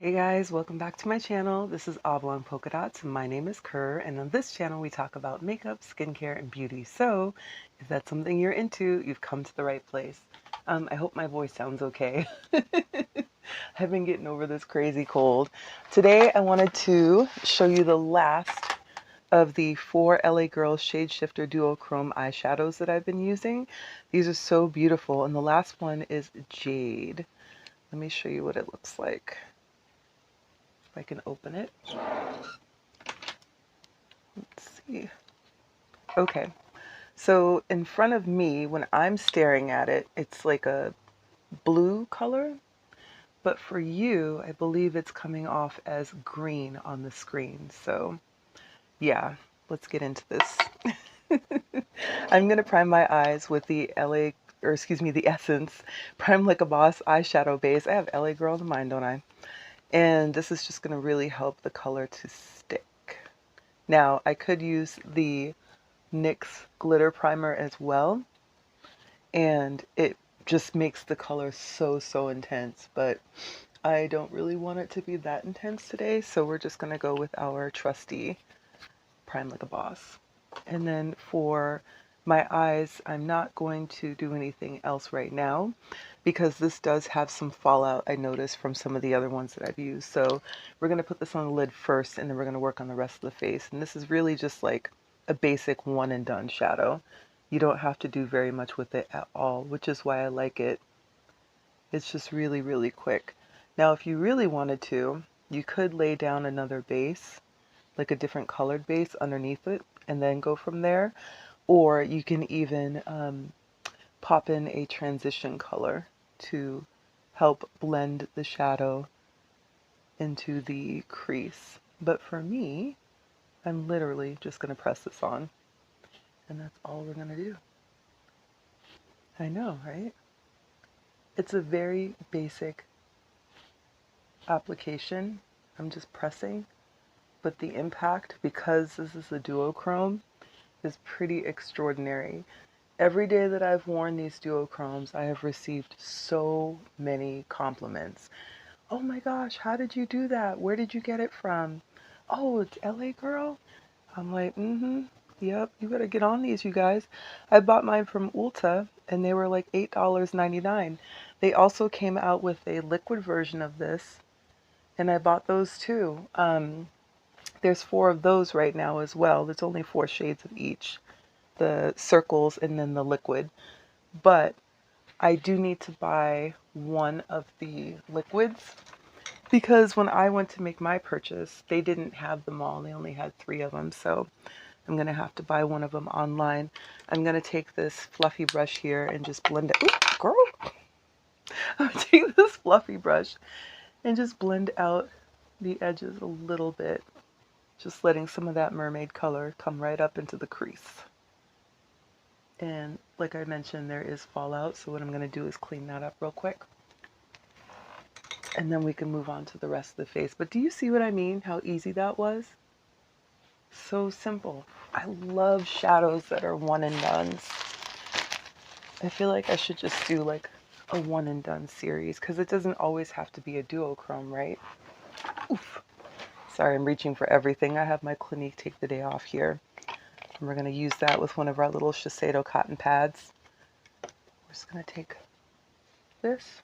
Hey guys, welcome back to my channel. This is Oblong Polka Dots. My name is Kerr, and on this channel we talk about makeup, skincare, and beauty. So, if that's something you're into, you've come to the right place. I hope my voice sounds okay. I've been getting over this crazy cold. Today I wanted to show you the last of the 4 LA Girl Shade Shifter Duochrome eyeshadows that I've been using. These are so beautiful, and the last one is Jade. Let me show you what it looks like. If I can open it. Let's see. Okay, so in front of me, when I'm staring at it, it's like a blue color, but for you, I believe it's coming off as green on the screen. So yeah, let's get into this. I'm gonna prime my eyes with the the Essence Prime Like a Boss eyeshadow base. I have LA Girl in mind, don't I? And this is just gonna really help the color to stick. Now, I could use the NYX glitter primer as well, and it just makes the color so intense, but I don't really want it to be that intense today, so we're just going to go with our trusty Prime Like a Boss. And then for my eyes, I'm not going to do anything else right now because this does have some fallout I noticed from some of the other ones that I've used. So we're going to put this on the lid first, and then we're going to work on the rest of the face. And this is really just like a basic one and done shadow. You don't have to do very much with it at all, which is why I like it. It's just really quick. Now, if you really wanted to, you could lay down another base, like a different colored base underneath it, and then go from there. Or you can even pop in a transition color to help blend the shadow into the crease. But for me, I'm literally just going to press this on, and that's all we're going to do. I know, right? It's a very basic application. I'm just pressing, but the impact, because this is a duochrome, is pretty extraordinary. Every day that I've worn these duochromes, I have received so many compliments. Oh my gosh, how did you do that? Where did you get it from? Oh, it's LA Girl? I'm like, yep, you better get on these, you guys. I bought mine from Ulta, and they were like $8.99. They also came out with a liquid version of this, and I bought those too. There's 4 of those right now as well. There's only 4 shades of each, the circles and then the liquid. But I do need to buy one of the liquids because when I went to make my purchase, they didn't have them all. They only had 3 of them. So I'm going to have to buy one of them online. I'm going to take this fluffy brush here and just blend it. Ooh, girl! I'm going to take this fluffy brush and just blend out the edges a little bit. Just letting some of that mermaid color come right up into the crease. And like I mentioned, there is fallout, so what I'm going to do is clean that up real quick. And then we can move on to the rest of the face. But do you see what I mean? How easy that was? So simple. I love shadows that are one and dones. I feel like I should just do like a one and done series because it doesn't always have to be a duochrome, right? Oof. Sorry, I'm reaching for everything. I have my Clinique take the day off here. And we're going to use that with one of our little Shiseido cotton pads. We're just going to take this.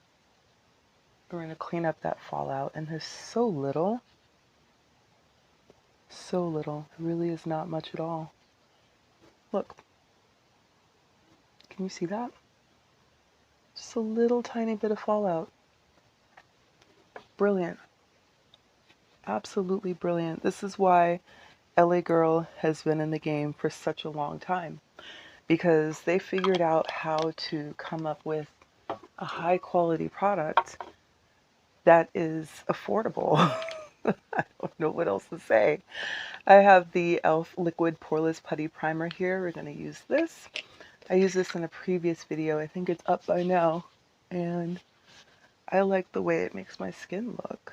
We're going to clean up that fallout. And there's so little. So little. It really is not much at all. Look. Can you see that? Just a little tiny bit of fallout. Brilliant. Absolutely brilliant. This is why LA Girl has been in the game for such a long time. Because they figured out how to come up with a high quality product that is affordable. I don't know what else to say. I have the e.l.f. Liquid Poreless Putty Primer here. We're going to use this. I used this in a previous video. I think it's up by now. And I like the way it makes my skin look.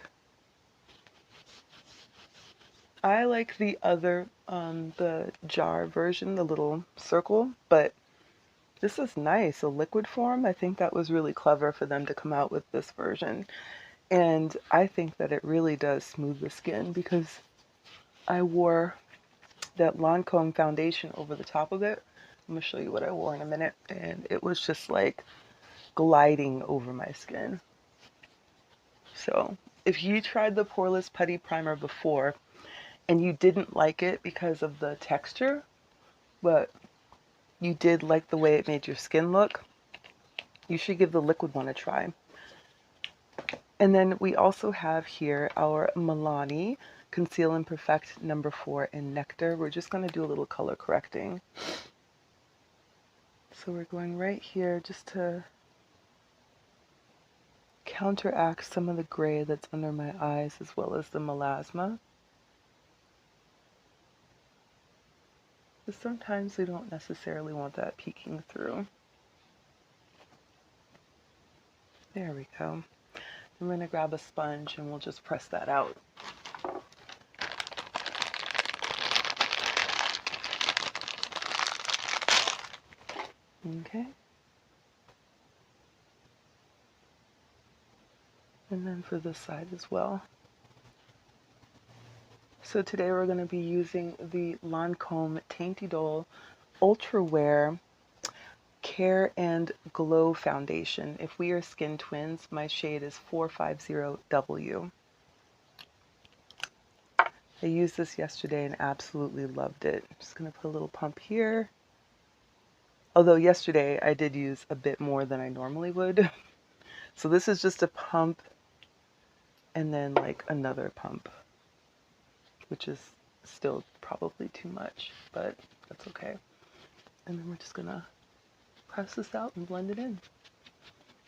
I like the other, the jar version, the little circle, but this is nice. A liquid form. I think that was really clever for them to come out with this version. And I think that it really does smooth the skin because I wore that Lancome foundation over the top of it. I'm going to show you what I wore in a minute. And it was just like gliding over my skin. So if you tried the Poreless Putty Primer before and you didn't like it because of the texture, but you did like the way it made your skin look, you should give the liquid one a try. And then we also have here our Milani Conceal and Perfect number 4 in Nectar. We're just going to do a little color correcting. So we're going right here just to counteract some of the gray that's under my eyes as well as the melasma. But sometimes we don't necessarily want that peeking through. There we go. I'm going to grab a sponge and we'll just press that out. Okay. And then for this side as well. So today we're going to be using the Lancome Teint Idole Ultra Wear Care and Glow Foundation. If we are skin twins, my shade is 450W. I used this yesterday and absolutely loved it. I'm just going to put a little pump here. Although yesterday I did use a bit more than I normally would. So this is just a pump and then like another pump, which is still probably too much, but that's okay. And then we're just going to press this out and blend it in.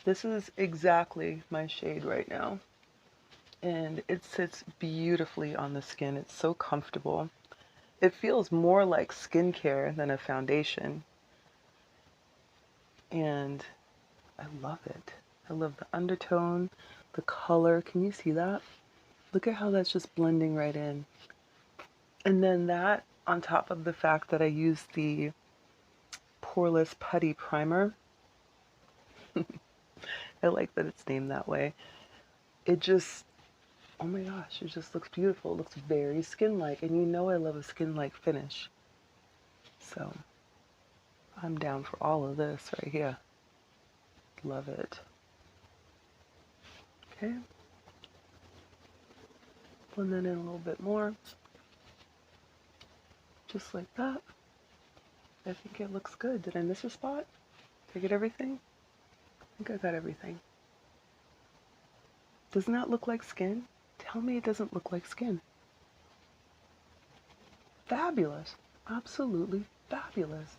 This is exactly my shade right now. And it sits beautifully on the skin. It's so comfortable. It feels more like skincare than a foundation. And I love it. I love the undertone, the color. Can you see that? Look at how that's just blending right in. And then that on top of the fact that I used the Poreless Putty Primer. I like that it's named that way. It just, oh my gosh, it just looks beautiful. It looks very skin-like, and you know I love a skin-like finish. So I'm down for all of this right here. Love it. Okay. Blend that in a little bit more. Just like that. I think it looks good. Did I miss a spot? Did I get everything? I think I got everything. Doesn't that look like skin? Tell me it doesn't look like skin. Fabulous. Absolutely fabulous.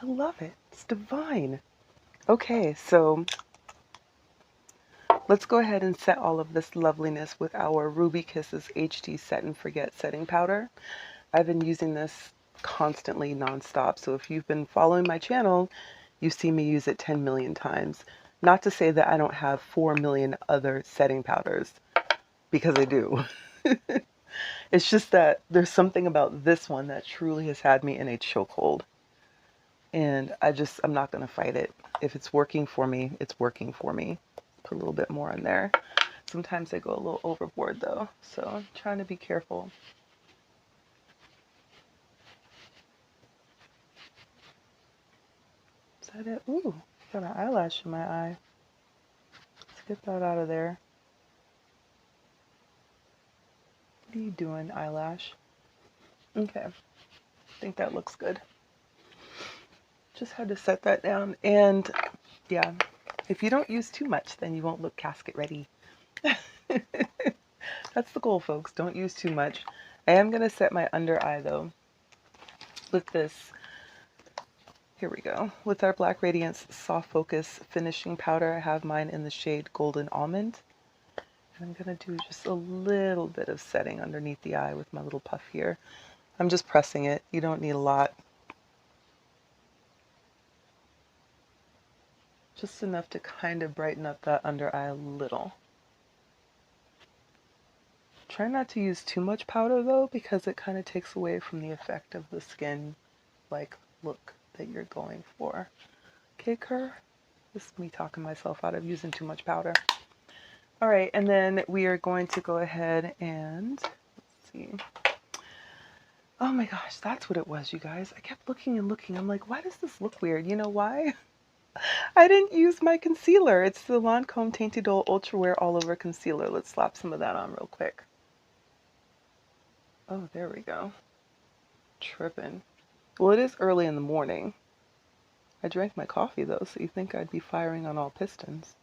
I love it. It's divine. Okay, so let's go ahead and set all of this loveliness with our Ruby Kisses HD Set and Forget setting powder. I've been using this constantly nonstop, so if you've been following my channel, you've seen me use it 10 million times. Not to say that I don't have 4 million other setting powders, because I do. It's just that there's something about this one that truly has had me in a chokehold. And I'm not going to fight it. If it's working for me, it's working for me. Put a little bit more in there. Sometimes I go a little overboard though, so I'm trying to be careful. Is that it? Ooh, got an eyelash in my eye. Let's get that out of there. What are you doing, eyelash? Okay, I think that looks good. Just had to set that down, and yeah, if you don't use too much, then you won't look casket ready. That's the goal, folks. Don't use too much. I am going to set my under eye, though, with this. Here we go. With our Black Radiance Soft Focus Finishing Powder. I have mine in the shade Golden Almond. And I'm going to do just a little bit of setting underneath the eye with my little puff here. I'm just pressing it. You don't need a lot. Just enough to kind of brighten up that under eye a little. Try not to use too much powder though, because it kind of takes away from the effect of the skin like look that you're going for. Okay, Kerr? This is me talking myself out of using too much powder. All right, and then we are going to go ahead and, let's see. Oh my gosh, that's what it was, you guys. I kept looking and looking. I'm like, why does this look weird? You know why? I didn't use my concealer. It's the Lancome Teint Idole Ultra Wear All Over Concealer. Let's slap some of that on real quick. Oh, there we go. Tripping. Well, it is early in the morning. I drank my coffee though, so you think I'd be firing on all pistons.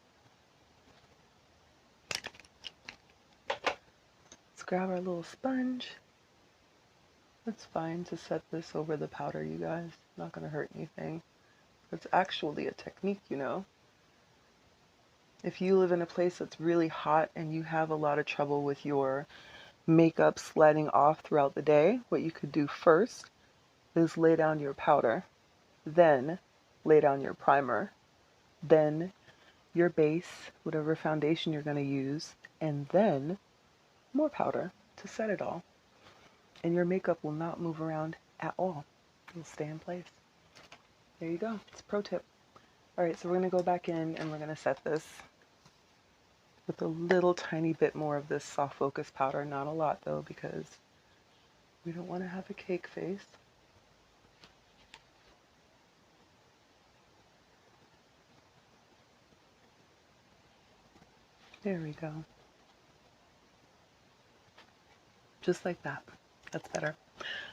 Let's grab our little sponge. It's fine to set this over the powder, you guys. Not gonna hurt anything. It's actually a technique, you know. If you live in a place that's really hot and you have a lot of trouble with your makeup sliding off throughout the day, what you could do first is lay down your powder, then lay down your primer, then your base, whatever foundation you're going to use, and then more powder to set it all. And your makeup will not move around at all. It'll stay in place. There you go. It's a pro tip. All right, so we're going to go back in and we're going to set this with a little tiny bit more of this soft focus powder. Not a lot though, because we don't want to have a cake face. There we go. Just like that. That's better.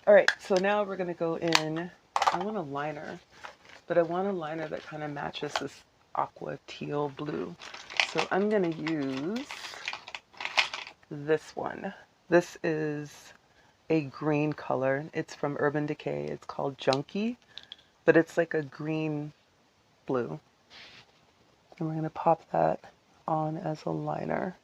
All right, so now we're going to go in. I want a liner, but I want a liner that kind of matches this aqua teal blue. So I'm going to use this one. This is a green color. It's from Urban Decay. It's called Junkie, but it's like a green blue. And we're going to pop that on as a liner.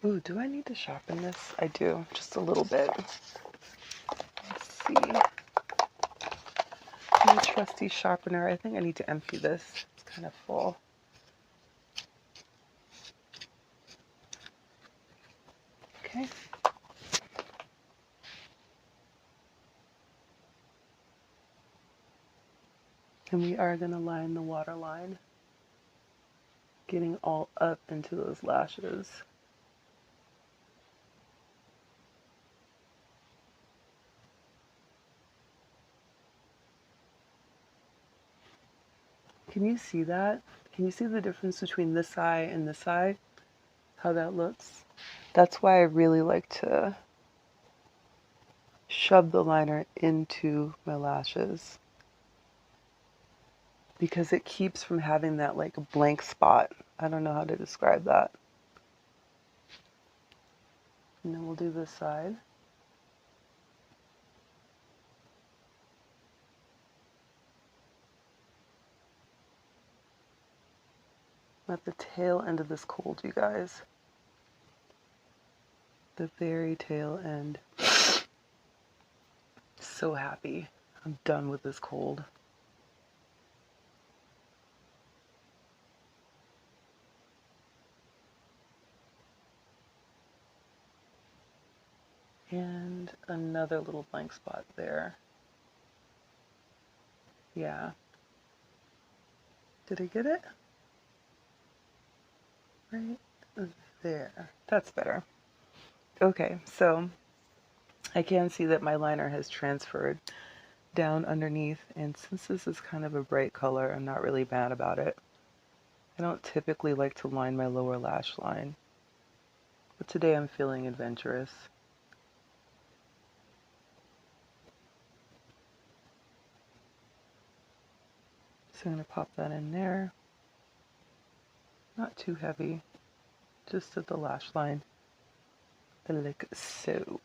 Ooh, do I need to sharpen this? I do, just a little bit. Let's see. My trusty sharpener. I think I need to empty this. It's kind of full. Okay. And we are going to line the waterline, getting all up into those lashes. Can you see that? Can you see the difference between this eye and this eye? How that looks? That's why I really like to shove the liner into my lashes, because it keeps from having that like blank spot. I don't know how to describe that. And then we'll do this side. I'm at the tail end of this cold, you guys. The very tail end. So happy. I'm done with this cold. And another little blank spot there. Yeah. Did I get it? Right there. That's better. Okay, so I can see that my liner has transferred down underneath, and since this is kind of a bright color, I'm not really mad about it. I don't typically like to line my lower lash line, but today I'm feeling adventurous. So I'm going to pop that in there. Not too heavy, just at the lash line, like so.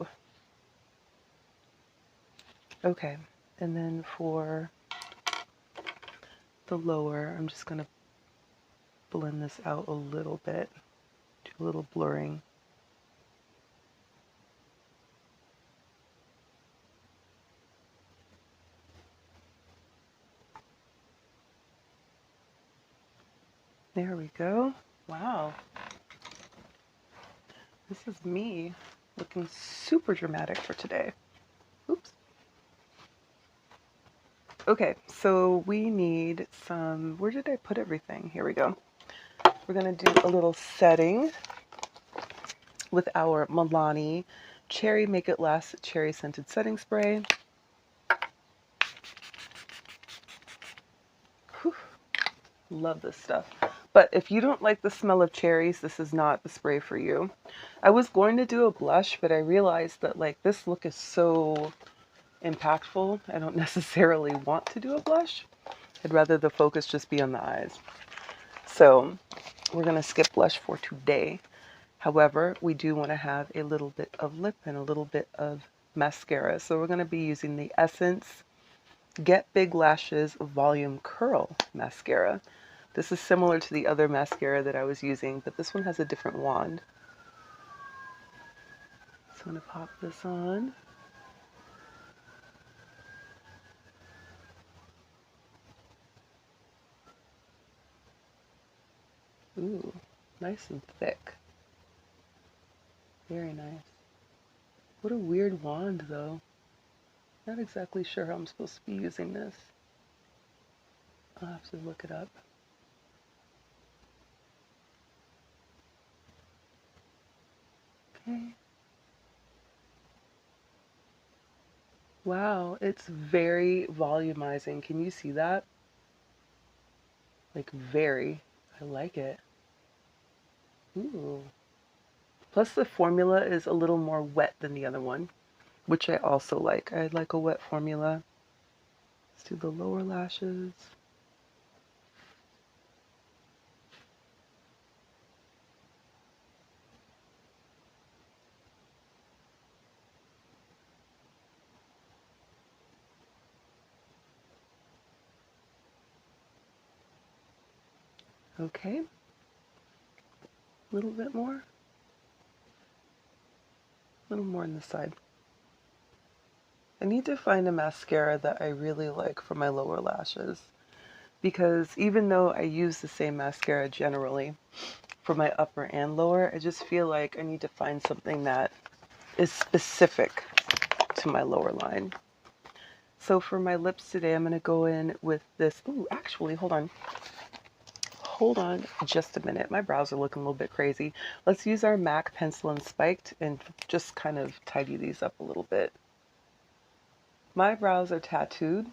Okay, and then for the lower, I'm just going to blend this out a little bit, do a little blurring. There we go. Wow. This is me looking super dramatic for today. Oops. Okay, so we need some, where did I put everything? Here we go. We're gonna do a little setting with our Milani Cherry Make It Last Cherry Scented Setting Spray. Whew, love this stuff. But if you don't like the smell of cherries, this is not the spray for you. I was going to do a blush, but I realized that like this look is so impactful. I don't necessarily want to do a blush. I'd rather the focus just be on the eyes. So we're going to skip blush for today. However, we do want to have a little bit of lip and a little bit of mascara. So we're going to be using the Essence Get Big Lashes Volume Curl Mascara. This is similar to the other mascara that I was using, but this one has a different wand. So I'm going to pop this on. Ooh, nice and thick. Very nice. What a weird wand, though. Not exactly sure how I'm supposed to be using this. I'll have to look it up. Okay. Wow, it's very volumizing. Can you see that? Like very. I like it. Ooh. Plus the formula is a little more wet than the other one, which I also like. I like a wet formula. Let's do the lower lashes. Okay. A little bit more. A little more on the side. I need to find a mascara that I really like for my lower lashes, because even though I use the same mascara generally for my upper and lower, I just feel like I need to find something that is specific to my lower line. So for my lips today, I'm going to go in with this. Ooh, actually, hold on. Hold on just a minute. My brows are looking a little bit crazy. Let's use our MAC pencil and spiked and just kind of tidy these up a little bit. My brows are tattooed,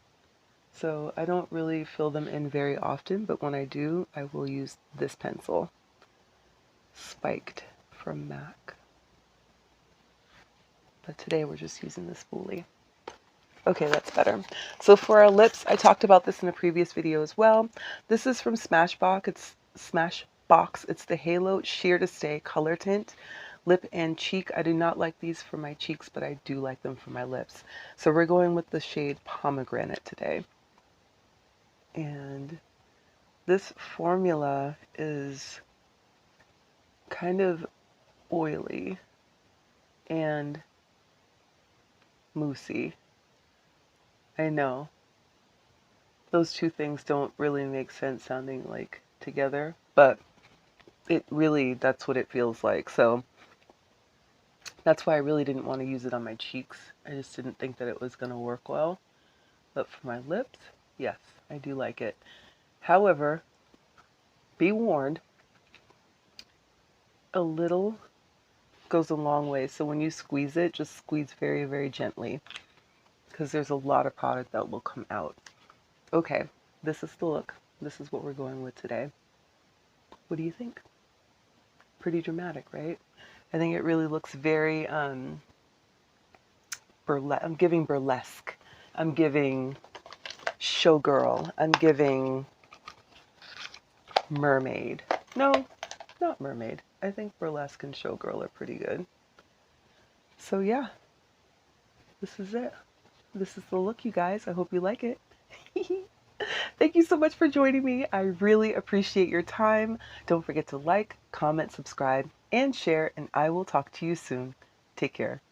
so I don't really fill them in very often, but when I do, I will use this pencil, spiked from MAC. But today we're just using the spoolie. Okay, that's better. So for our lips, I talked about this in a previous video as well. This is from Smashbox. It's the Halo Sheer to Stay Color Tint. Lip and cheek. I do not like these for my cheeks, but I do like them for my lips. So we're going with the shade Pomegranate today. And this formula is kind of oily and moussey. I know. Those two things don't really make sense sounding like together, but it really, that's what it feels like. So that's why I really didn't want to use it on my cheeks. I just didn't think that it was going to work well. But for my lips, yes, I do like it. However, be warned, a little goes a long way. So when you squeeze it, just squeeze very, very gently, because there's a lot of product that will come out. Okay, this is the look. This is what we're going with today. What do you think? Pretty dramatic, right? I think it really looks very I'm giving burlesque. I'm giving showgirl. I'm giving mermaid. No, not mermaid. I think burlesque and showgirl are pretty good. So yeah, this is it. This is the look, you guys. I hope you like it. Thank you so much for joining me. I really appreciate your time. Don't forget to like, comment, subscribe, and share, and I will talk to you soon. Take care.